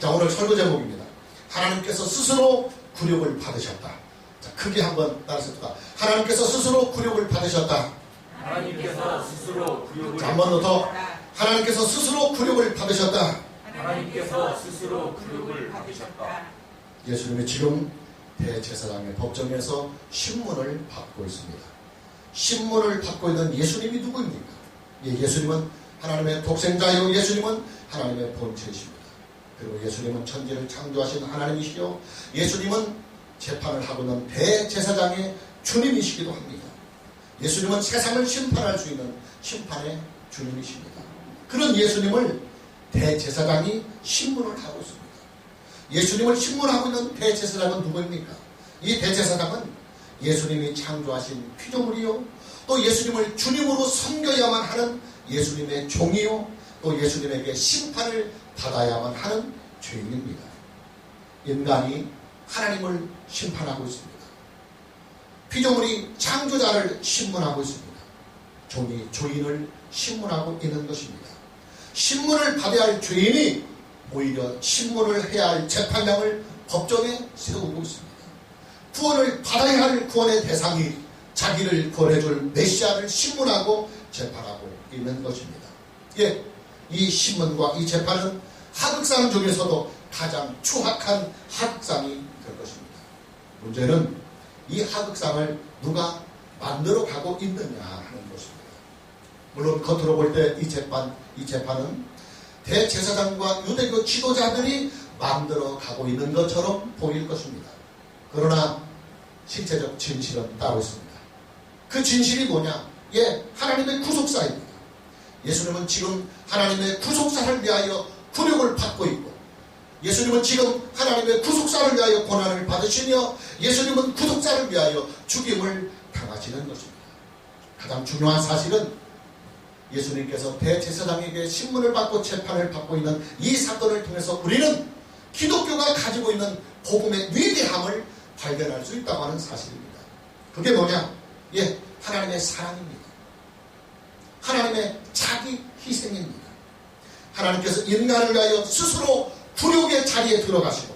자, 오늘 설교 제목입니다. 하나님께서 스스로 굴욕을 받으셨다. 자, 크게 한번 따라서 볼까? 하나님께서 스스로 굴욕을 받으셨다. 하나님께서 스스로 굴욕을 자, 한 번 더. 하나님께서 스스로 굴욕을 받으셨다. 하나님께서 스스로 굴욕을 받으셨다. 예수님이 지금 대제사장의 법정에서 신문을 받고 있습니다. 신문을 받고 있는 예수님이 누구입니까? 예수님은 하나님의 독생자요, 예수님은 하나님의 본체이십니다. 그리고 예수님은 천지를 창조하신 하나님이시요, 예수님은 재판을 하고 있는 대제사장의 주님이시기도 합니다. 예수님은 세상을 심판할 수 있는 심판의 주님이십니다. 그런 예수님을 대제사장이 신문을 하고 있습니다. 예수님을 신문하고 있는 대제사장은 누구입니까? 이 대제사장은 예수님이 창조하신 피조물이요, 또 예수님을 주님으로 섬겨야만 하는 예수님의 종이요, 또 예수님에게 심판을 받아야만 하는 죄인입니다. 인간이 하나님을 심판하고 있습니다. 피조물이 창조자를 신문하고 있습니다. 종이 주인을 신문하고 있는 것입니다. 신문을 받아야 할 죄인이 오히려 신문을 해야 할 재판장을 법정에 세우고 있습니다. 구원을 받아야 할 구원의 대상이 자기를 구원해줄 메시아를 신문하고 재판하고 있는 것입니다. 예, 이 신문과 이 재판은 하극상 중에서도 가장 추악한 하극상이 될 것입니다. 문제는 이 하극상을 누가 만들어 가고 있느냐 하는 것입니다. 물론 겉으로 볼 때 이 재판은 대제사장과 유대교 지도자들이 만들어 가고 있는 것처럼 보일 것입니다. 그러나 실제적 진실은 따로 있습니다. 그 진실이 뭐냐? 예, 하나님의 구속사입니다. 예수님은 지금 하나님의 구속사를 위하여 굴욕을 받고 있고, 예수님은 지금 하나님의 구속사를 위하여 고난을 받으시며, 예수님은 구속사를 위하여 죽임을 당하시는 것입니다. 가장 중요한 사실은 예수님께서 대제사장에게 신문을 받고 재판을 받고 있는 이 사건을 통해서 우리는 기독교가 가지고 있는 복음의 위대함을 발견할 수 있다고 하는 사실입니다. 그게 뭐냐? 예, 하나님의 사랑입니다. 하나님의 자기 희생입니다. 하나님께서 인간을 위하여 스스로 굴욕의 자리에 들어가시고,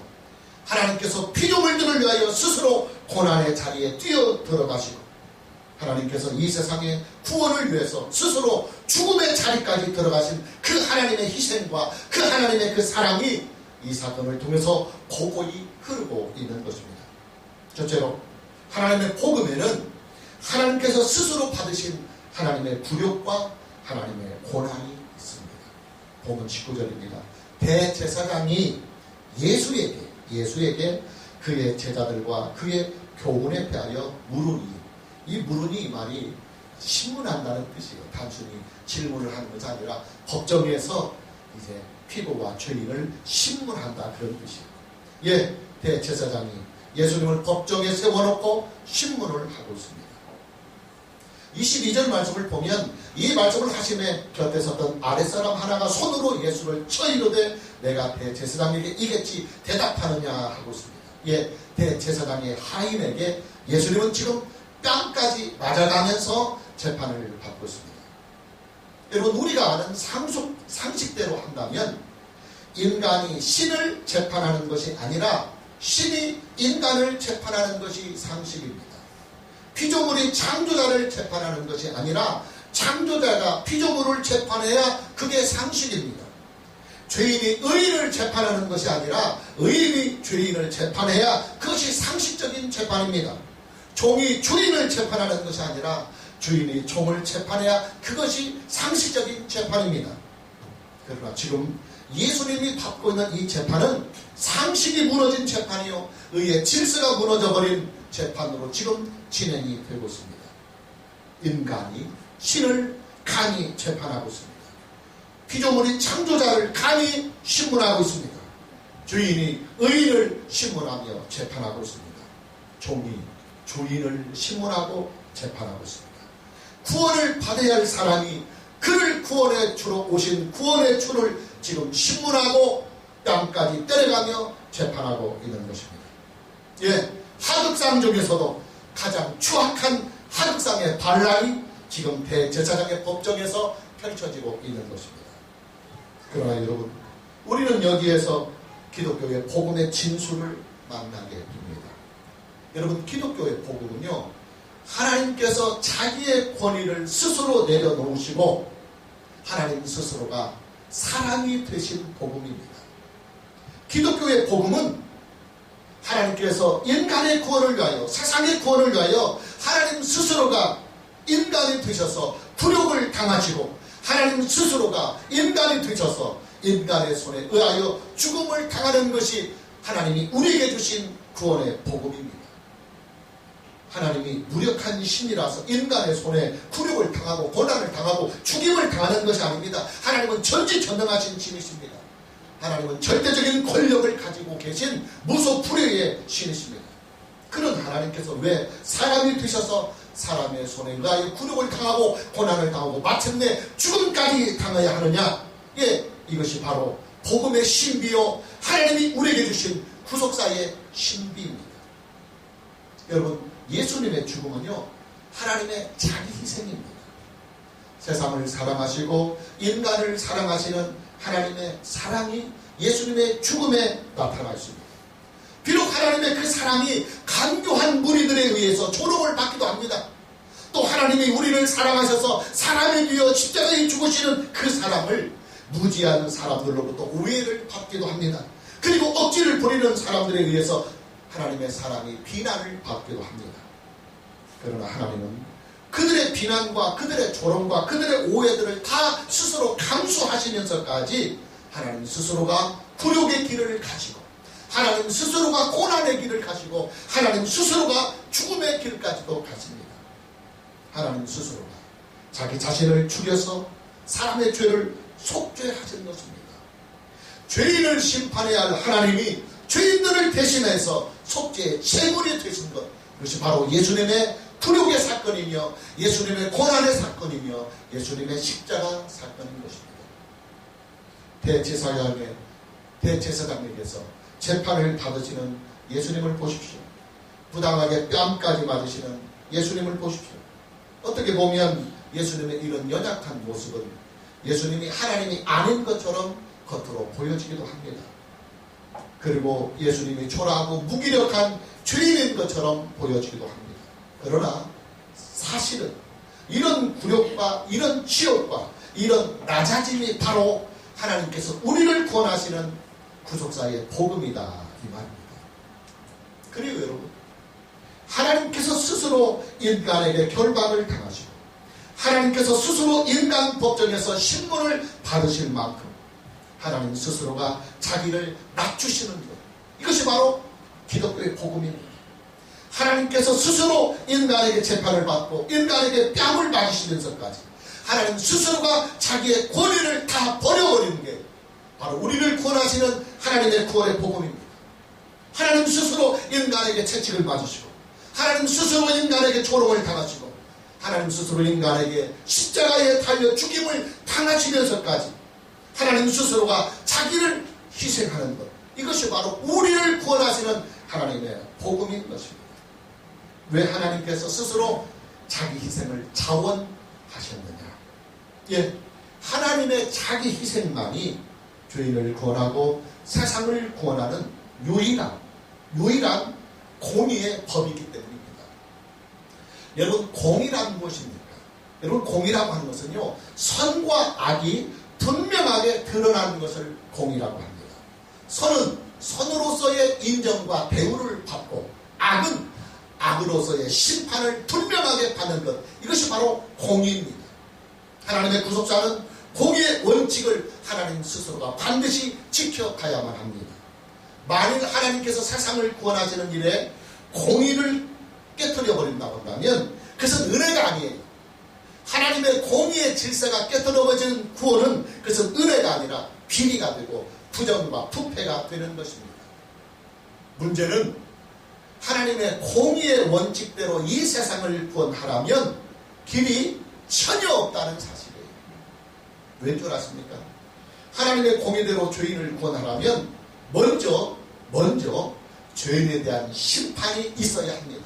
하나님께서 피조물들을 위하여 스스로 고난의 자리에 뛰어 들어가시고, 하나님께서 이 세상의 구원을 위해서 스스로 죽음의 자리까지 들어가신 그 하나님의 희생과 그 하나님의 그 사랑이 이 사건을 통해서 고고히 흐르고 있는 것입니다. 첫째로, 하나님의 복음에는 하나님께서 스스로 받으신 하나님의 굴욕과 하나님의 고난이 있습니다. 복음 19절입니다. 대제사장이 예수에게 그의 제자들과 그의 교훈에 대하여 물으니, 이 물으니 이 말이 신문한다는 뜻이에요. 단순히 질문을 하는 것이 아니라 법정에서 이제 피고와 죄인을 신문한다, 그런 뜻이에요. 예, 대제사장이 예수님을 법정에 세워놓고 신문을 하고 있습니다. 22절 말씀을 보면 이 말씀을 하심에 곁에 섰던 아랫사람 하나가 손으로 예수를 쳐 이르되 내가 대제사장에게 이겠지 대답하느냐 하고 있습니다. 예, 대제사장의 하인에게 예수님은 지금 뺨까지 맞아가면서 재판을 받고 있습니다. 여러분, 우리가 아는 상식대로 한다면 인간이 신을 재판하는 것이 아니라 신이 인간을 재판하는 것이 상식입니다. 피조물이 창조자를 재판하는 것이 아니라 창조자가 피조물을 재판해야 그게 상식입니다. 죄인이 의인을 재판하는 것이 아니라 의인이 죄인을 재판해야 그것이 상식적인 재판입니다. 종이 주인을 재판하는 것이 아니라 주인이 종을 재판해야 그것이 상식적인 재판입니다. 그러나 지금 예수님이 받고 있는 이 재판은 상식이 무너진 재판이요, 의의 질서가 무너져버린 재판으로 지금 진행이 되고 있습니다. 인간이 신을 간이 재판하고 있습니다. 피조물이 창조자를 간이 신문하고 있습니다. 주인이 의인을 신문하며 재판하고 있습니다. 종이 주인을 신문하고 재판하고 있습니다. 구원을 받아야 할 사람이 그를 구원의 주로 오신 구원의 주를 지금 신문하고 뺨까지 때려가며 재판하고 있는 것입니다. 예, 하극상 중에서도 가장 추악한 하극상의 반란이 지금 대제사장의 법정에서 펼쳐지고 있는 것입니다. 그러나 여러분, 우리는 여기에서 기독교의 복음의 진수를 만나게 됩니다. 여러분, 기독교의 복음은요, 하나님께서 자기의 권위를 스스로 내려놓으시고 하나님 스스로가 사랑이 되신 복음입니다. 기독교의 복음은 하나님께서 인간의 구원을 위하여, 세상의 구원을 위하여 하나님 스스로가 인간이 되셔서 굴욕을 당하시고 하나님 스스로가 인간이 되셔서 인간의 손에 의하여 죽음을 당하는 것이 하나님이 우리에게 주신 구원의 복음입니다. 하나님이 무력한 신이라서 인간의 손에 굴욕을 당하고 고난을 당하고 죽임을 당하는 것이 아닙니다. 하나님은 전지전능하신 신이십니다. 하나님은 절대적인 권력을 가지고 계신 무소불위의 신이십니다. 그런 하나님께서 왜 사람이 되셔서 사람의 손에 의하여 굴욕을 당하고 고난을 당하고 마침내 죽음까지 당해야 하느냐? 예, 이것이 바로 복음의 신비요, 하나님이 우리에게 주신 구속사의 신비입니다. 여러분, 예수님의 죽음은요, 하나님의 자기 희생입니다. 세상을 사랑하시고 인간을 사랑하시는 하나님의 사랑이 예수님의 죽음에 나타나 있습니다. 비록 하나님의 그 사랑이 간교한 무리들에 의해서 조롱을 받기도 합니다. 또 하나님이 우리를 사랑하셔서 사람을 위하여 십자가에 죽으시는 그 사랑을 무지한 사람들로부터 오해를 받기도 합니다. 그리고 억지를 부리는 사람들에 의해서 하나님의 사랑이 비난을 받기도 합니다. 그러나 하나님은 그들의 비난과 그들의 조롱과 그들의 오해들을 다 스스로 감수하시면서까지 하나님 스스로가 굴욕의 길을 가시고 하나님 스스로가 고난의 길을 가시고 하나님 스스로가 죽음의 길까지도 가십니다. 하나님 스스로가 자기 자신을 죽여서 사람의 죄를 속죄하신 것입니다. 죄인을 심판해야 할 하나님이 죄인들을 대신해서 속죄의 제물이 되신 것, 그것이 바로 예수님의 굴욕의 사건이며 예수님의 고난의 사건이며 예수님의 십자가 사건인 것입니다. 대제사장에게서 재판을 받으시는 예수님을 보십시오. 부당하게 뺨까지 맞으시는 예수님을 보십시오. 어떻게 보면 예수님의 이런 연약한 모습은 예수님이 하나님이 아닌 것처럼 겉으로 보여지기도 합니다. 그리고 예수님이 초라하고 무기력한 죄인인 것처럼 보여지기도 합니다. 그러나 사실은 이런 굴욕과 이런 치욕과 이런 낮아짐이 바로 하나님께서 우리를 구원하시는 구속사의 복음이다, 이 말입니다. 그리고 여러분, 하나님께서 스스로 인간에게 결박을 당하시고 하나님께서 스스로 인간 법정에서 신문을 받으실 만큼 하나님 스스로가 자기를 낮추시는 것, 이것이 바로 기독교의 복음입니다. 하나님께서 스스로 인간에게 재판을 받고 인간에게 뺨을 맞으시면서까지 하나님 스스로가 자기의 권위를 다 버려버리는 게 바로 우리를 구원하시는 하나님의 구원의 복음입니다. 하나님 스스로 인간에게 채찍을 맞으시고 하나님 스스로 인간에게 조롱을 당하시고 하나님 스스로 인간에게 십자가에 달려 죽임을 당하시면서까지 하나님 스스로가 자기를 희생하는 것, 이것이 바로 우리를 구원하시는 하나님의 복음인 것입니다. 왜 하나님께서 스스로 자기 희생을 자원하셨느냐? 예, 하나님의 자기 희생만이 죄인을 구원하고 세상을 구원하는 유일한 공의의 법이기 때문입니다. 여러분, 공의란 무엇입니까? 여러분, 공의라고 하는 것은요, 선과 악이 분명하게 드러나는 것을 공의라고 합니다. 선은 선으로서의 인정과 대우를 받고 악은 악으로서의 심판을 분명하게 받는 것, 이것이 바로 공의입니다. 하나님의 구속사는 공의의 원칙을 하나님 스스로가 반드시 지켜가야만 합니다. 만일 하나님께서 세상을 구원하시는 일에 공의를 깨뜨려 버린다고 한다면 그것은 은혜가 아니에요. 하나님의 공의의 질서가 깨뜨려버리는 구원은 그것은 은혜가 아니라 비리가 되고 부정과 부패가 되는 것입니다. 문제는 하나님의 공의의 원칙대로 이 세상을 구원하라면 길이 전혀 없다는 사실이에요. 왠 줄 아십니까? 하나님의 공의대로 죄인을 구원하라면 먼저 죄인에 대한 심판이 있어야 합니다.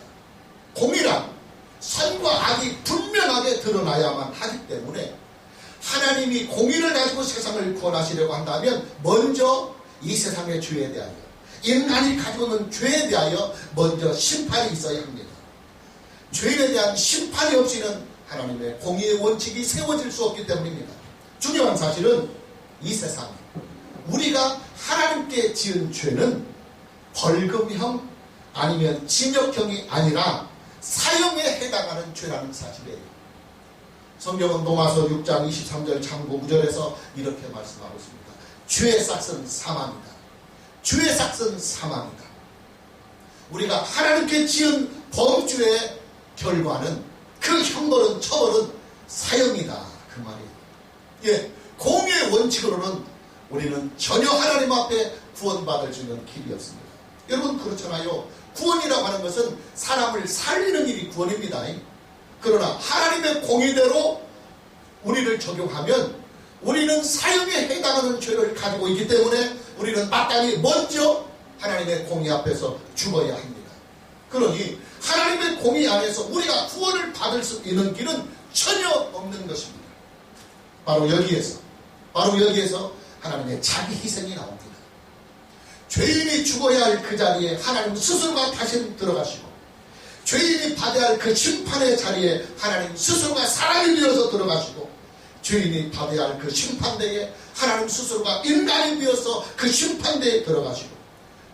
공의란 선과 악이 분명하게 드러나야만 하기 때문에 하나님이 공의를 가지고 세상을 구원하시려고 한다면 먼저 이 세상의 죄에 대하여, 인간이 가지고 있는 죄에 대하여 먼저 심판이 있어야 합니다. 죄에 대한 심판이 없이는 하나님의 공의의 원칙이 세워질 수 없기 때문입니다. 중요한 사실은 이 세상, 우리가 하나님께 지은 죄는 벌금형 아니면 징역형이 아니라 사형에 해당하는 죄라는 사실이에요. 성경은 로마서 6장 23절 참고 9절에서 이렇게 말씀하고 있습니다. 죄의 삭은 사망이다. 죄의 삭은 사망이다. 우리가 하나님께 지은 범죄의 결과는, 그 형벌은, 처벌은 사형이다, 그 말이에요. 예, 공의의 원칙으로는 우리는 전혀 하나님 앞에 구원받을 수 있는 길이 없습니다. 여러분, 그렇잖아요. 구원이라고 하는 것은 사람을 살리는 일이 구원입니다. 그러나 하나님의 공의대로 우리를 적용하면 우리는 사형에 해당하는 죄를 가지고 있기 때문에 우리는 마땅히 먼저 하나님의 공의 앞에서 죽어야 합니다. 그러니 하나님의 공의 안에서 우리가 구원을 받을 수 있는 길은 전혀 없는 것입니다. 바로 여기에서 하나님의 자기 희생이 나옵니다. 죄인이 죽어야 할 그 자리에 하나님 스스로가 다시 들어가시고, 죄인이 받아야 할 그 심판의 자리에 하나님 스스로가 사람이 되어서 들어가시고, 죄인이 받아야 할 그 심판대에 하나님 스스로가 인간이 되어서 그 심판대에 들어가시고,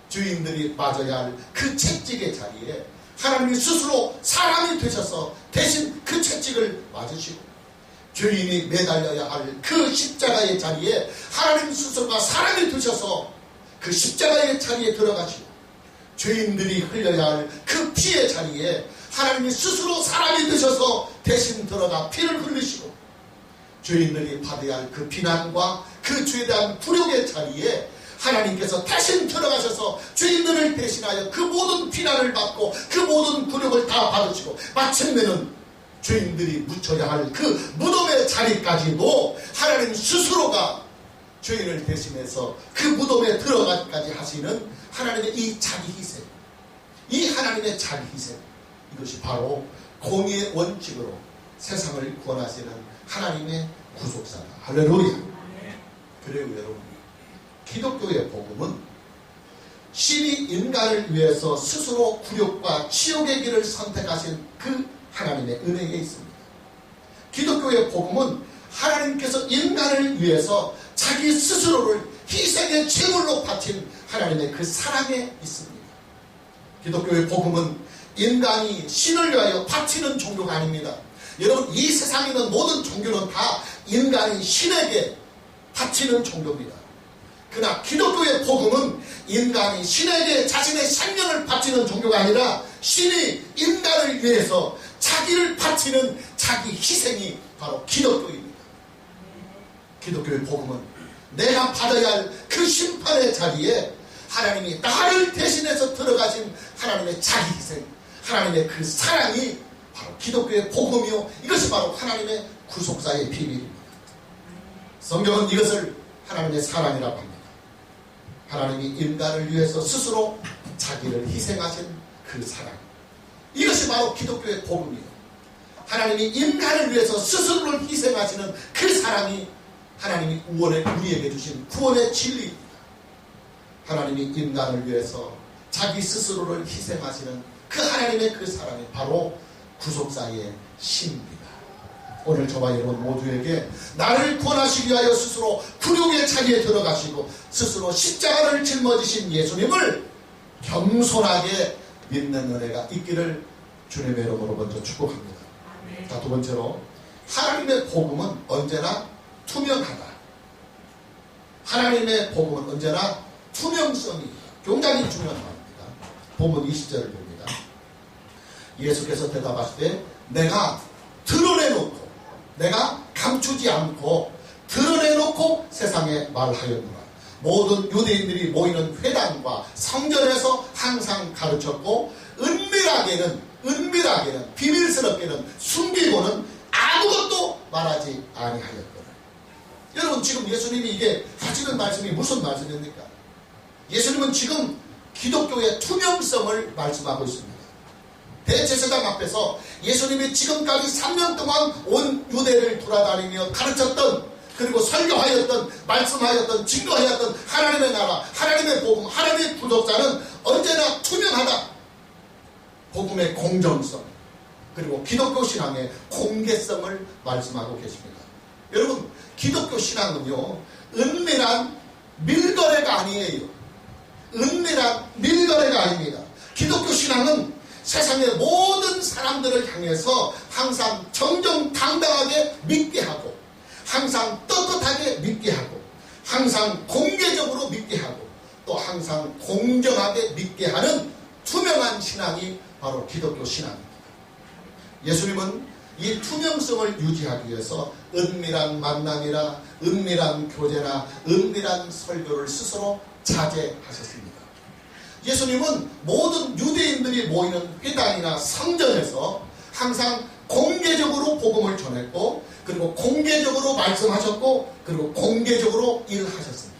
죄인들이 맞아야 할 그 채찍의 자리에 하나님이 스스로 사람이 되셔서 대신 그 채찍을 맞으시고, 죄인이 매달려야 할 그 십자가의 자리에 하나님 스스로가 사람이 되셔서 그 십자가의 자리에 들어가시고, 죄인들이 흘려야 할 그 피의 자리에 하나님이 스스로 사람이 되셔서 대신 들어가 피를 흘리시고, 죄인들이 받아야 할 그 비난과 그 죄에 대한 굴욕의 자리에 하나님께서 대신 들어가셔서 죄인들을 대신하여 그 모든 비난을 받고 그 모든 굴욕을 다 받으시고, 마침내는 죄인들이 묻혀야 할 그 무덤의 자리까지도 하나님 스스로가 죄인을 대신해서 그 무덤에 들어가기까지 하시는 하나님의 이 자기 희생, 이 하나님의 자기 희생, 이것이 바로 공의의 원칙으로 세상을 구원하시는 하나님의 구속사다. 할렐루야. 그래요, 여러분. 기독교의 복음은 신이 인간을 위해서 스스로 굴욕과 치욕의 길을 선택하신 그 하나님의 은혜에 있습니다. 기독교의 복음은 하나님께서 인간을 위해서 자기 스스로를 희생의 제물로 바친 하나님의 그 사랑에 있습니다. 기독교의 복음은 인간이 신을 위하여 바치는 종교가 아닙니다. 여러분, 이 세상에 있는 모든 종교는 다 인간이 신에게 바치는 종교입니다. 그러나 기독교의 복음은 인간이 신에게 자신의 생명을 바치는 종교가 아니라 신이 인간을 위해서 자기를 바치는 자기 희생이 바로 기독교입니다. 기독교의 복음은 내가 받아야 할 그 심판의 자리에 하나님이 나를 대신해서 들어가신 하나님의 자기 희생, 하나님의 그 사랑이 바로 기독교의 복음이요, 이것이 바로 하나님의 구속사의 비밀입니다. 성경은 이것을 하나님의 사랑이라고 합니다. 하나님이 인간을 위해서 스스로 자기를 희생하신 그 사랑, 이것이 바로 기독교의 복음이에요. 하나님이 인간을 위해서 스스로를 희생하시는 그 사랑이 하나님이 우리에게 주신 구원의 진리입니다. 하나님이 인간을 위해서 자기 스스로를 희생하시는 그 하나님의 그 사랑이 바로 구속사의 신입니다. 오늘 저와 여러분 모두에게 나를 구원하시기 위하여 스스로 굴욕의 자리에 들어가시고 스스로 십자가를 짊어지신 예수님을 겸손하게 믿는 은혜가 있기를 주님의 이름으로 먼저 축복합니다. 자, 두 번째로, 하나님의 복음은 언제나 투명하다. 하나님의 복음은 언제나 투명성이다. 굉장히 중요한 말입니다. 본문 20절을 봅니다. 예수께서 대답하실 때 내가 드러내놓고, 내가 감추지 않고 드러내놓고 세상에 말하였노라. 모든 유대인들이 모이는 회당과 성전에서 항상 가르쳤고 은밀하게는 비밀스럽게는 숨기고는 아무것도 말하지 아니하였더라. 여러분, 지금 예수님이 이게 하시는 말씀이 무슨 말씀입니까? 예수님은 지금 기독교의 투명성을 말씀하고 있습니다. 대제사장 앞에서 예수님이 지금까지 3년 동안 온 유대를 돌아다니며 가르쳤던 그리고 설교하였던, 말씀하였던, 증거하였던 하나님의 나라, 하나님의 복음, 하나님의 구독자는 언제나 투명하다. 복음의 공정성, 그리고 기독교 신앙의 공개성을 말씀하고 계십니다. 여러분, 기독교 신앙은요, 은밀한 밀거래가 아니에요. 은밀한 밀거래가 아닙니다. 기독교 신앙은 세상의 모든 사람들을 향해서 항상 정정당당하게 믿게 하고, 항상 떳떳하게 믿게 하고, 항상 공개적으로 믿게 하고, 또 항상 공정하게 믿게 하는 투명한 신앙이 바로 기독교 신앙입니다. 예수님은 이 투명성을 유지하기 위해서 은밀한 만남이나 은밀한 교제나 은밀한 설교를 스스로 자제하셨습니다. 예수님은 모든 유대인들이 모이는 회당이나 성전에서 항상 공개적으로 복음을 전했고, 그리고 공개적으로 말씀하셨고, 그리고 공개적으로 일하셨습니다.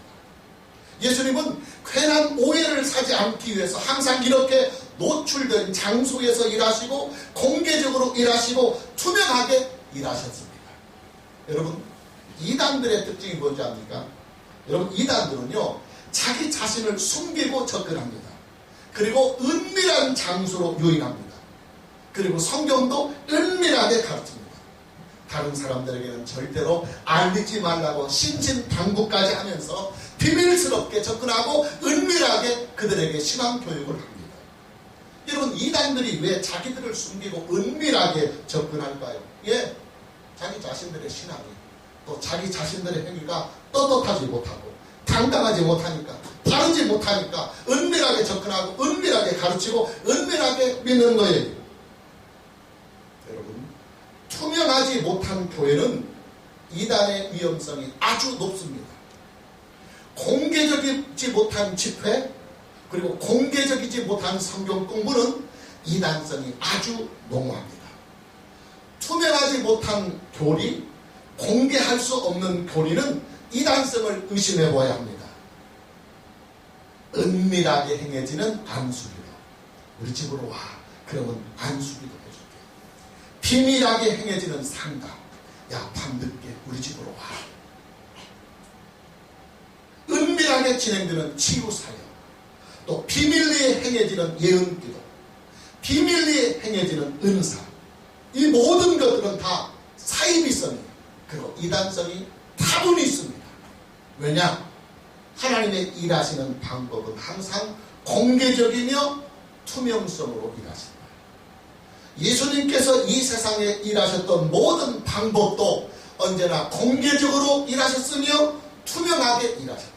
예수님은 괜한 오해를 사지 않기 위해서 항상 이렇게 노출된 장소에서 일하시고, 공개적으로 일하시고, 투명하게 일하셨습니다. 여러분, 이단들의 특징이 뭔지 압니까? 여러분, 이단들은요, 자기 자신을 숨기고 접근합니다. 그리고 은밀한 장소로 유인합니다. 그리고 성경도 은밀하게 가르칩니다. 다른 사람들에게는 절대로 알리지 말라고 신신당부까지 하면서 비밀스럽게 접근하고 은밀하게 그들에게 신앙 교육을 합니다. 여러분, 이단들이 왜 자기들을 숨기고 은밀하게 접근할까요? 예, 자기 자신들의 신앙이, 또 자기 자신들의 행위가 떳떳하지 못하고 당당하지 못하니까, 바르지 못하니까 은밀하게 접근하고 은밀하게 가르치고 은밀하게 믿는 거예요. 여러분, 투명하지 못한 교회는 이단의 위험성이 아주 높습니다. 공개적이지 못한 집회, 그리고 공개적이지 못한 성경 공부는 이단성이 아주 농후합니다. 투명하지 못한 교리, 공개할 수 없는 교리는 이단성을 의심해 보아야 합니다. 은밀하게 행해지는 안수기도, 우리 집으로 와. 그러면 안수기도 해줄게. 비밀하게 행해지는 상담, 야, 밤늦게 우리 집으로 와. 은밀하게 진행되는 치유사역, 또 비밀리에 행해지는 예언기도, 비밀리에 행해지는 은사, 이 모든 것들은 다 사이비성이, 그리고 이단성이 다분히 있습니다. 왜냐? 하나님의 일하시는 방법은 항상 공개적이며 투명성으로 일하신다. 예수님께서 이 세상에 일하셨던 모든 방법도 언제나 공개적으로 일하셨으며 투명하게 일하셨다.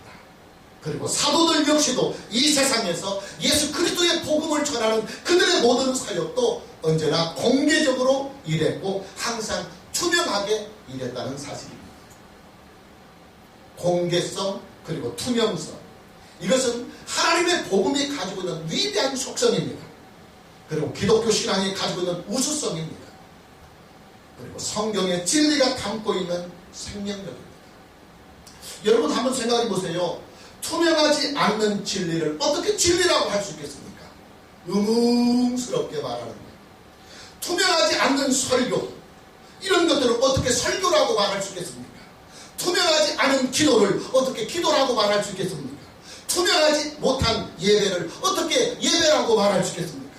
그리고 사도들 역시도 이 세상에서 예수 그리스도의 복음을 전하는 그들의 모든 사역도 언제나 공개적으로 일했고 항상 투명하게 일했다는 사실입니다. 공개성, 그리고 투명성, 이것은 하나님의 복음이 가지고 있는 위대한 속성입니다. 그리고 기독교 신앙이 가지고 있는 우수성입니다. 그리고 성경의 진리가 담고 있는 생명력입니다. 여러분, 한번 생각해 보세요. 투명하지 않는 진리를 어떻게 진리라고 할 수 있겠습니까? 음흉스럽게 말하는 거예요. 투명하지 않는 설교, 이런 것들을 어떻게 설교라고 말할 수 있겠습니까? 투명하지 않은 기도를 어떻게 기도라고 말할 수 있겠습니까? 투명하지 못한 예배를 어떻게 예배라고 말할 수 있겠습니까?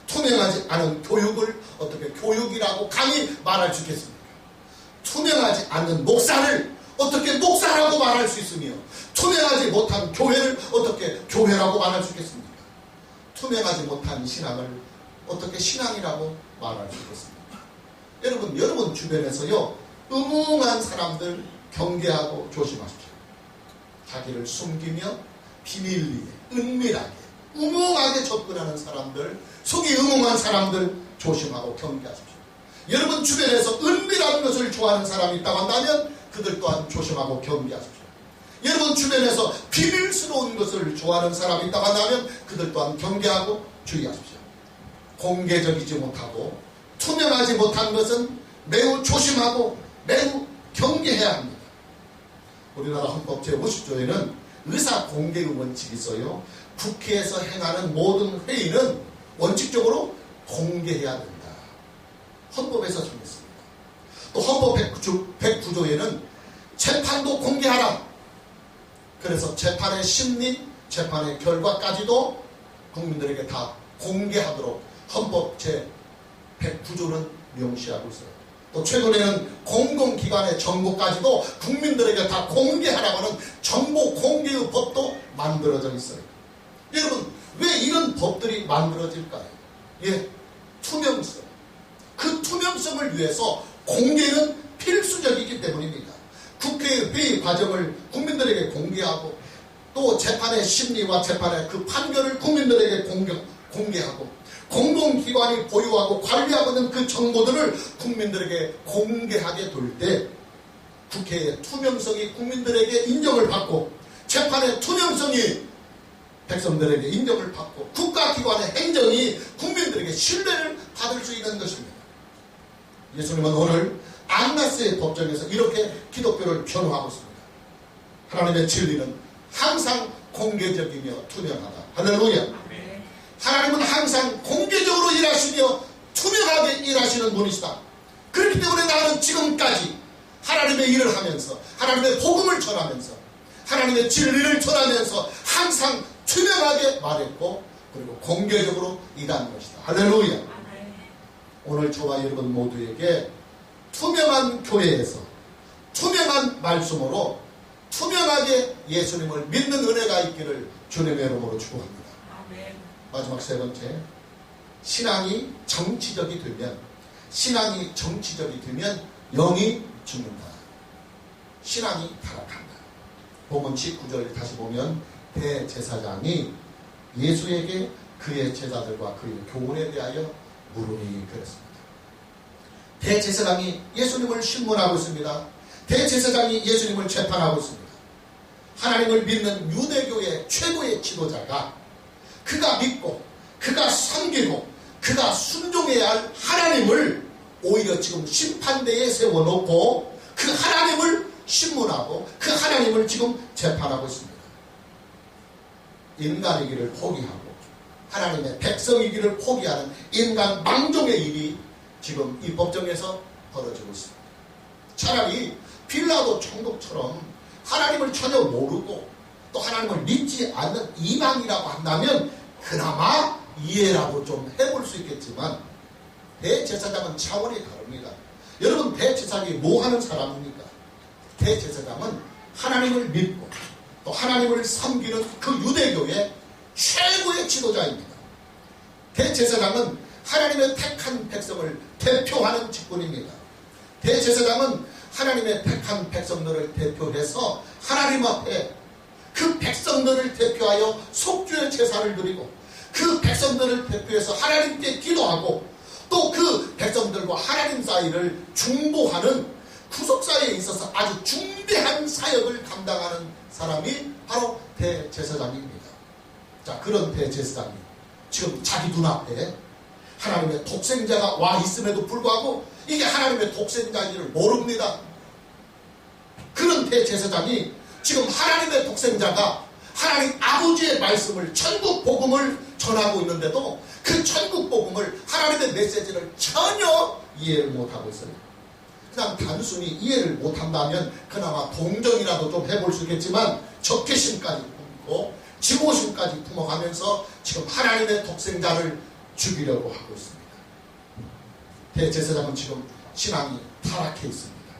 투명하지 않은 교육을 어떻게 교육이라고 감히 말할 수 있겠습니까? 투명하지 않는 목사를 어떻게 목사라고 말할 수 있으며, 투명하지 못한 교회를 어떻게 교회라고 말할 수 있겠습니까? 투명하지 못한 신앙을 어떻게 신앙이라고 말할 수 있겠습니까? 여러분 주변에서요, 음흉한 사람들 경계하고 조심하십시오. 자기를 숨기며 비밀리에, 은밀하게, 음흉하게 접근하는 사람들, 속이 음흉한 사람들 조심하고 경계하십시오. 여러분 주변에서 은밀한 것을 좋아하는 사람이 있다고 한다면 그들 또한 조심하고 경계하십시오. 여러분 주변에서 비밀스러운 것을 좋아하는 사람이 있다고 한다면 그들 또한 경계하고 주의하십시오. 공개적이지 못하고 투명하지 못한 것은 매우 조심하고 매우 경계해야 합니다. 우리나라 헌법 제50조에는 의사 공개의 원칙이 있어요. 국회에서 행하는 모든 회의는 원칙적으로 공개해야 된다. 헌법에서 정했습니다. 또 헌법 109조에는 재판도 공개하라. 그래서 재판의 심리, 재판의 결과까지도 국민들에게 다 공개하도록 헌법 제109조는 명시하고 있어요. 또 최근에는 공공기관의 정보까지도 국민들에게 다 공개하라고 하는 정보 공개의 법도 만들어져 있어요. 여러분, 왜 이런 법들이 만들어질까요? 예, 투명성. 그 투명성을 위해서 공개는 필수적이기 때문입니다. 국회의 회의 과정을 국민들에게 공개하고, 또 재판의 심리와 재판의 그 판결을 국민들에게 공개하고, 공공기관이 보유하고 관리하고 있는 그 정보들을 국민들에게 공개하게 될 때 국회의 투명성이 국민들에게 인정을 받고, 재판의 투명성이 백성들에게 인정을 받고, 국가기관의 행정이 국민들에게 신뢰를 받을 수 있는 것입니다. 예수님은 오늘 안나스의 법정에서 이렇게 기독교를 변호하고 있습니다. 하나님의 진리는 항상 공개적이며 투명하다. 할렐루야. 하나님은 항상 공개적으로 일하시며 투명하게 일하시는 분이시다. 그렇기 때문에 나는 지금까지 하나님의 일을 하면서, 하나님의 복음을 전하면서, 하나님의 진리를 전하면서 항상 투명하게 말했고, 그리고 공개적으로 일한 것이다. 할렐루야. 오늘 저와 여러분 모두에게 투명한 교회에서 투명한 말씀으로 투명하게 예수님을 믿는 은혜가 있기를 주님의 이름으로 축복합니다. 마지막 세 번째, 신앙이 정치적이 되면 영이 죽는다. 신앙이 타락한다. 본문 19절 다시 보면 대제사장이 예수에게 그의 제자들과 그의 교훈에 대하여 물으니 그랬습니다. 대제사장이 예수님을 신문하고 있습니다. 대제사장이 예수님을 재판하고 있습니다. 하나님을 믿는 유대교의 최고의 지도자가 그가 믿고, 그가 섬기고, 그가 순종해야 할 하나님을 오히려 지금 심판대에 세워놓고 그 하나님을 신문하고 그 하나님을 지금 재판하고 있습니다. 인간이기를 포기하고 하나님의 백성이기를 포기하는 인간 망종의 일이 지금 이 법정에서 벌어지고 있습니다. 차라리 빌라도 총독처럼 하나님을 전혀 모르고 또 하나님을 믿지 않는 이방이라고 한다면 그나마 이해라도 좀 해볼 수 있겠지만, 대제사장은 차원이 다릅니다. 여러분, 대제사장이 뭐 하는 사람입니까? 대제사장은 하나님을 믿고 또 하나님을 섬기는 그 유대교의 최고의 지도자입니다. 대제사장은 하나님의 택한 백성을 대표하는 직분입니다. 대제사장은 하나님의 택한 백성들을 대표해서 하나님 앞에 그 백성들을 대표하여 속죄의 제사를 드리고, 그 백성들을 대표해서 하나님께 기도하고, 또 그 백성들과 하나님 사이를 중보하는 구속사에 있어서 아주 중대한 사역을 감당하는 사람이 바로 대제사장입니다. 자, 그런 대제사장이 지금 자기 눈앞에 하나님의 독생자가 와 있음에도 불구하고 이게 하나님의 독생자인지를 모릅니다. 그런 대제사장이 지금 하나님의 독생자가 하나님 아버지의 말씀을, 천국 복음을 전하고 있는데도 그 천국 복음을, 하나님의 메시지를 전혀 이해를 못하고 있어요. 그냥 단순히 이해를 못한다면 그나마 동정이라도 좀 해볼 수 있겠지만 적개심까지 품고 증오심까지 품어가면서 지금 하나님의 독생자를 죽이려고 하고 있습니다. 대제사장은 지금 신앙이 타락해 있습니다.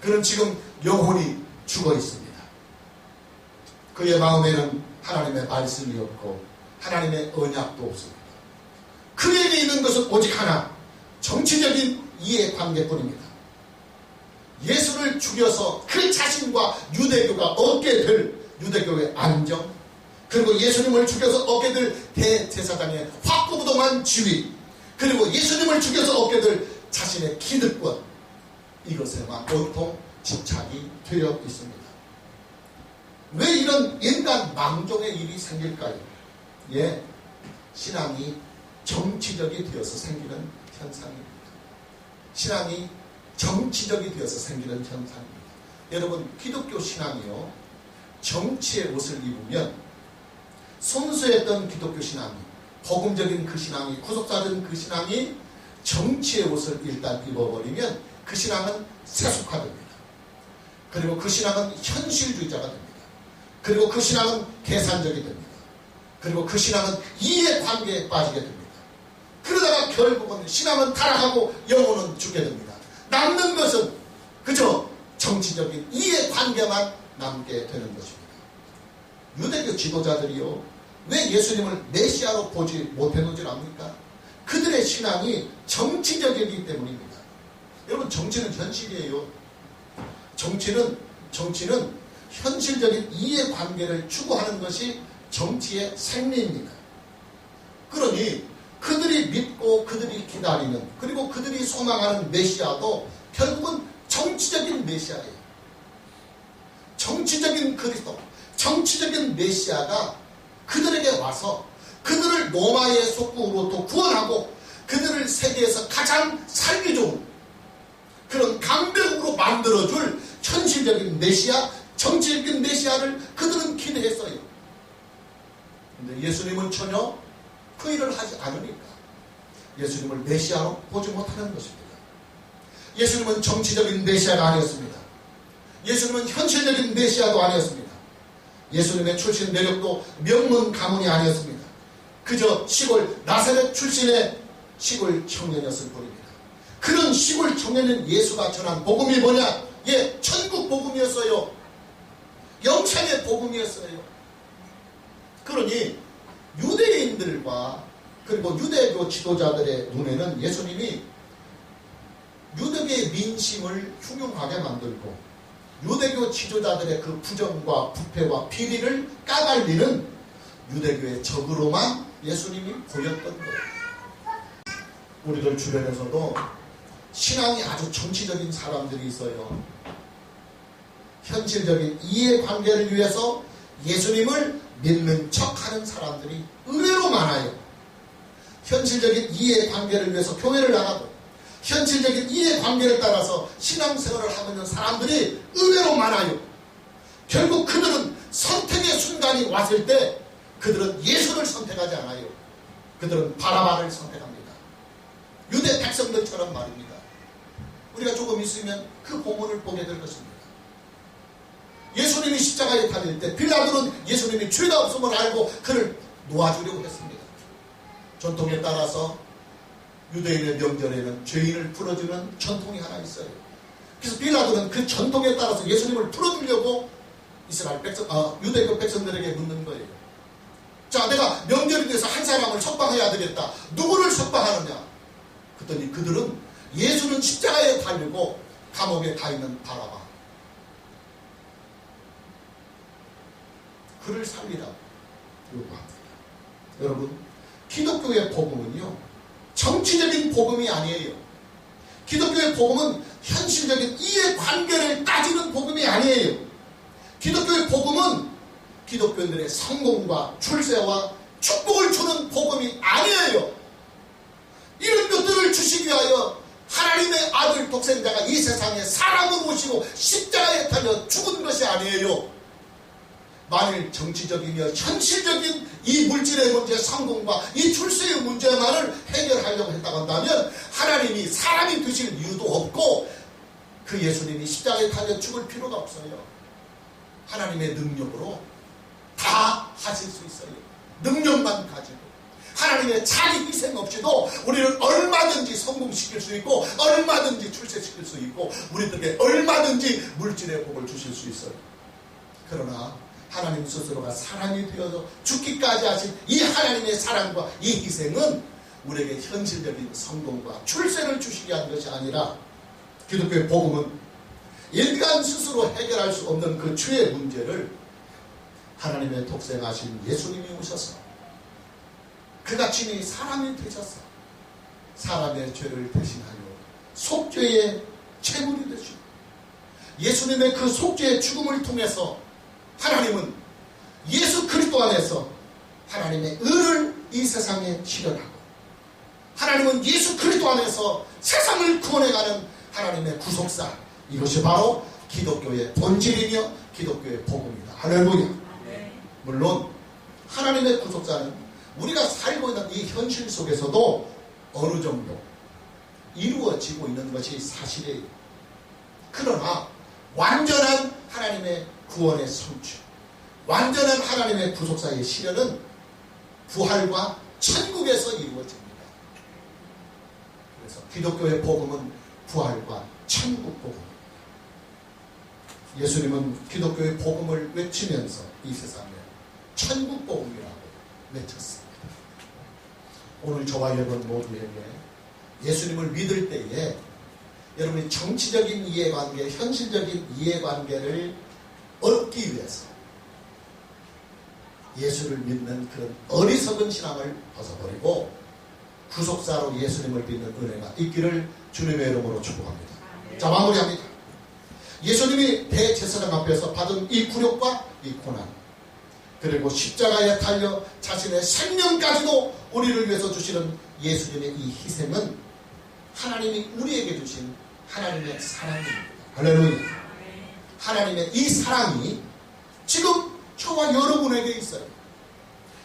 그는 지금 영혼이 죽어 있습니다. 그의 마음에는 하나님의 말씀이 없고 하나님의 언약도 없습니다. 그에게 있는 것은 오직 하나, 정치적인 이해관계뿐입니다. 예수를 죽여서 그 자신과 유대교가 얻게 될 유대교의 안정, 그리고 예수님을 죽여서 얻게 될 대제사장의 확고부동한 지위, 그리고 예수님을 죽여서 얻게 될 자신의 기득권, 이것에만 온통 집착이 되어 있습니다. 왜 이런 인간 망종의 일이 생길까요? 예, 신앙이 정치적이 되어서 생기는 현상입니다. 신앙이 정치적이 되어서 생기는 현상입니다. 여러분, 기독교 신앙이요, 정치의 옷을 입으면 순수했던 기독교 신앙이, 복음적인 그 신앙이, 구속사된 그 신앙이 정치의 옷을 일단 입어버리면 그 신앙은 세속화됩니다. 그리고 그 신앙은 현실주의자가 됩니다. 그리고 그 신앙은 계산적이 됩니다. 그리고 그 신앙은 이해관계에 빠지게 됩니다. 그러다가 결국은 신앙은 타락하고 영혼은 죽게 됩니다. 남는 것은 그저 정치적인 이해관계만 남게 되는 것입니다. 유대교 지도자들이요, 왜 예수님을 메시아로 보지 못했는지 압니까? 그들의 신앙이 정치적이기 때문입니다. 여러분, 정치는 현실이에요. 정치는 현실적인 이해관계를 추구하는 것이 정치의 생리입니다. 그러니 그들이 믿고 그들이 기다리는, 그리고 그들이 소망하는 메시아도 결국은 정치적인 메시아예요. 정치적인 그리스도, 정치적인 메시아가 그들에게 와서 그들을 로마의 속국으로부터 구원하고 그들을 세계에서 가장 살기 좋은 그런 강대국으로 만들어줄 현실적인 메시아, 정치적인 메시아를 그들은 기대했어요. 근데 예수님은 전혀 그 일을 하지 않으니까 예수님을 메시아로 보지 못하는 것입니다. 예수님은 정치적인 메시아가 아니었습니다. 예수님은 현실적인 메시아도 아니었습니다. 예수님의 출신 내력도 명문 가문이 아니었습니다. 그저 시골 나사렛 출신의 시골 청년이었을 뿐입니다. 그런 시골 청년인 예수가 전한 복음이 뭐냐? 예, 천국 복음이었어요. 영생의 복음이었어요. 그러니 유대인들과 그리고 유대교 지도자들의 눈에는 예수님이 유대교의 민심을 흉흉하게 만들고 유대교 지도자들의 그 부정과 부패와 비리를 까발리는 유대교의 적으로만 예수님이 보였던 거예요. 우리들 주변에서도 신앙이 아주 정치적인 사람들이 있어요. 현실적인 이해관계를 위해서 예수님을 믿는 척하는 사람들이 의외로 많아요. 현실적인 이해관계를 위해서 교회를 나가고 현실적인 이해관계를 따라서 신앙생활을 하고 있는 사람들이 의외로 많아요. 결국 그들은 선택의 순간이 왔을 때 그들은 예수를 선택하지 않아요. 그들은 바라바를 선택합니다. 유대 백성들처럼 말입니다. 우리가 조금 있으면 그 본문을 보게 될 것입니다. 예수님이 십자가에 달릴 때 빌라도는 예수님이 죄가 없음을 알고 그를 놓아주려고 했습니다. 전통에 따라서 유대인의 명절에는 죄인을 풀어주는 전통이 하나 있어요. 그래서 빌라도는 그 전통에 따라서 예수님을 풀어주려고 이스라엘 백성, 유대교 백성들에게 묻는 거예요. 자, 내가 명절에 대해서 한 사람을 석방해야 되겠다. 누구를 석방하느냐? 그랬더니 그들은 예수는 십자가에 달리고 감옥에 가 있는 바라바, 그를 살리라 요구합니다. 여러분, 기독교의 복음은요, 정치적인 복음이 아니에요. 기독교의 복음은 현실적인 이해관계를 따지는 복음이 아니에요. 기독교의 복음은 기독교인들의 성공과 출세와 축복을 주는 복음이 아니에요. 이런 것들을 주시기 위하여 하나님의 아들 독생자가 이 세상에 사람을 오시고 십자가에 달려 죽은 것이 아니에요. 만일 정치적이며 현실적인 이 물질의 문제, 성공과 이 출세의 문제만을 해결하려고 했다고 한다면 하나님이 사람이 되실 이유도 없고 그 예수님이 십자가에 달려 죽을 필요가 없어요. 하나님의 능력으로 다 하실 수 있어요. 능력만 가지고 하나님의 자기 희생 없이도 우리를 얼마든지 성공시킬 수 있고 얼마든지 출세시킬 수 있고 우리들에게 얼마든지 물질의 복을 주실 수 있어요. 그러나 하나님 스스로가 사람이 되어서 죽기까지 하신 이 하나님의 사랑과 이 희생은 우리에게 현실적인 성공과 출세를 주시게 한 것이 아니라 기독교의 복음은 인간 스스로 해결할 수 없는 그 죄의 문제를 하나님의 독생하신 예수님이 오셔서 그가 친히 사람이 되셔서 사람의 죄를 대신하여 속죄의 제물이 되시고 예수님의 그 속죄의 죽음을 통해서 하나님은 예수 그리스도 안에서 하나님의 의를 이 세상에 실현하고 하나님은 예수 그리스도 안에서 세상을 구원해가는 하나님의 구속사, 이것이 바로 기독교의 본질이며 기독교의 복음이다. 할렐루야. 물론 하나님의 구속사는 우리가 살고 있는 이 현실 속에서도 어느 정도 이루어지고 있는 것이 사실이에요. 그러나 완전한 하나님의 구원의 성취, 완전한 하나님의 구속사의 실현은 부활과 천국에서 이루어집니다. 그래서 기독교의 복음은 부활과 천국 복음. 예수님은 기독교의 복음을 외치면서 이 세상에 천국 복음이라고 외쳤습니다. 오늘 저와 여러분 모두에게 예수님을 믿을 때에 여러분이 정치적인 이해관계, 현실적인 이해관계를 얻기 위해서 예수를 믿는 그런 어리석은 신앙을 벗어버리고 구속사로 예수님을 믿는 은혜가 있기를 주님의 이름으로 축복합니다. 자, 마무리합니다. 예수님이 대제사장 앞에서 받은 이 굴욕과 이 고난, 그리고 십자가에 달려 자신의 생명까지도 우리를 위해서 주시는 예수님의 이 희생은 하나님이 우리에게 주신 하나님의 사랑입니다. 할렐루야. 하나님의 이 사랑이 지금 저와 여러분에게 있어요.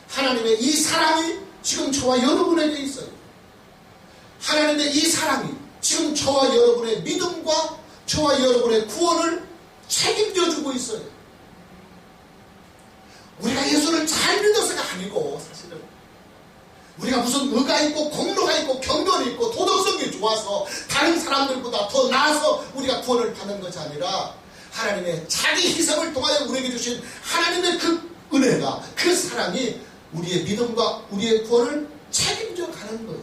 하나님의 이 사랑이 지금 저와 여러분에게 있어요. 하나님의 이 사랑이 지금 저와 여러분의 믿음과 저와 여러분의 구원을 책임져 주고 있어요. 우리가 예수를 잘 믿어서가 아니고, 사실은 우리가 무슨 의가 있고 공로가 있고 경건이 있고 도덕성이 좋아서 다른 사람들보다 더 나아서 우리가 구원을 받는 것이 아니라 하나님의 자기 희생을 통하여 우리에게 주신 하나님의 그 은혜가, 그 사랑이 우리의 믿음과 우리의 구원을 책임져 가는 거예요.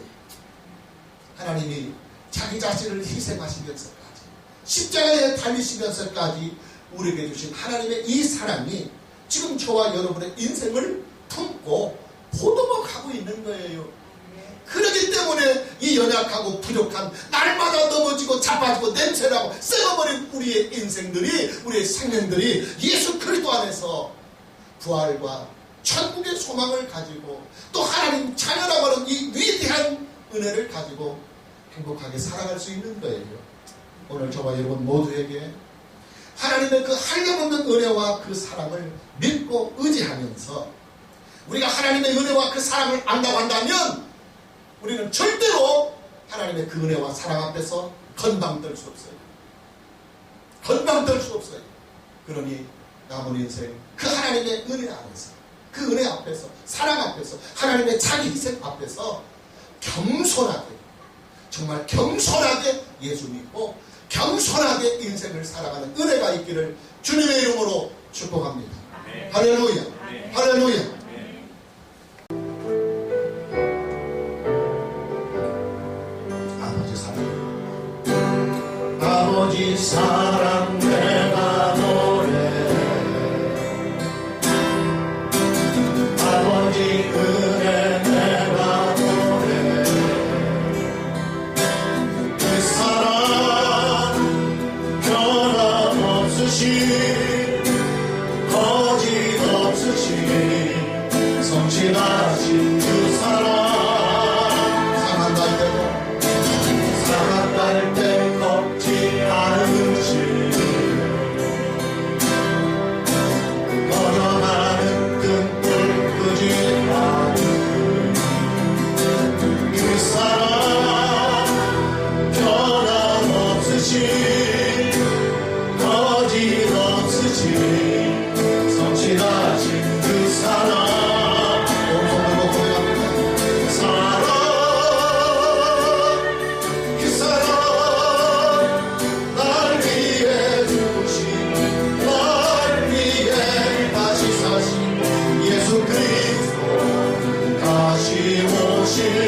하나님이 자기 자신을 희생하시면서까지, 십자가에 달리시면서까지 우리에게 주신 하나님의 이 사랑이 지금 저와 여러분의 인생을 품고 보듬어가고 있는 거예요. 그렇기 때문에 이 연약하고 부족한, 날마다 넘어지고 자빠지고 냄새나고 썩어버린 우리의 인생들이, 우리의 생명들이 예수 그리스도 안에서 부활과 천국의 소망을 가지고 또 하나님 자녀라고 하는 이 위대한 은혜를 가지고 행복하게 살아갈 수 있는 거예요. 오늘 저와 여러분 모두에게 하나님의 그 한량없는 은혜와 그 사랑을 믿고 의지하면서 우리가 하나님의 은혜와 그 사랑을 안다고 한다면 우리는 절대로 하나님의 그 은혜와 사랑 앞에서 건방떨 수 없어요. 건방떨 수 없어요. 그러니 남은 인생 그 하나님의 은혜 안에서, 그 은혜 앞에서, 사랑 앞에서, 하나님의 자기 희생 앞에서 겸손하게, 정말 겸손하게 예수 믿고 겸손하게 인생을 살아가는 은혜가 있기를 주님의 이름으로 축복합니다. 할렐루야. 할렐루야. 아버지 사랑 내가 노래, 아버지 은혜 내가 노래, 그 사랑 변함없으신, 거짓 없으신, 성실하신 그 사랑, 상한 갈 때 걷지 않으신, 꺼져가는 등불 끄지 않은 그 사랑, 변함없으신, 거짓 없으신, 성실하신 그 사랑,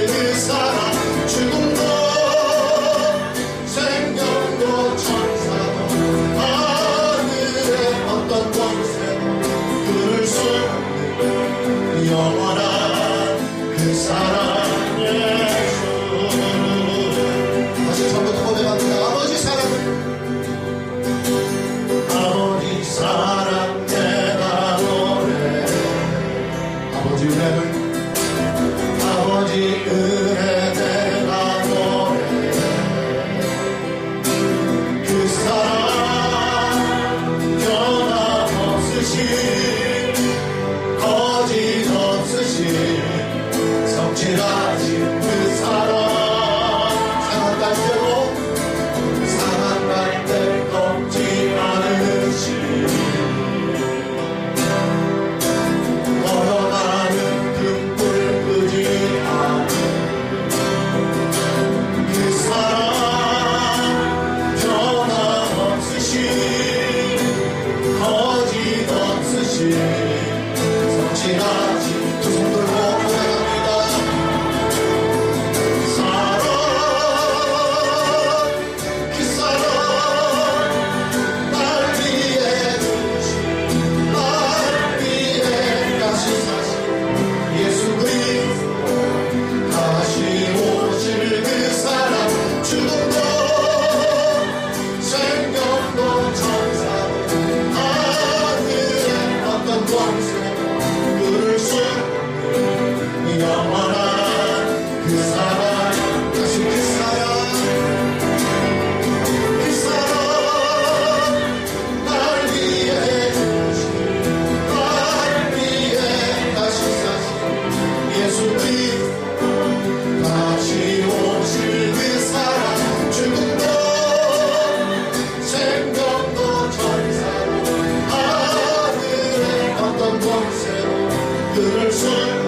그 사랑, 죽음도 생명도 천사도 하늘의 어떤 권세도 끊을 수 없는 영원한 그 사랑 예수. 다시 처음부터 고백합니다. 아버지 사랑, 아버지 사랑 내가 노래, 아버지 은혜를, 아버지 은혜 내가 노래, 그 사랑 변함없으신, 거짓 없으신, 성실하신 그 사랑, 상한 갈 때도 상한 갈 때 꺾지 않은 그를 술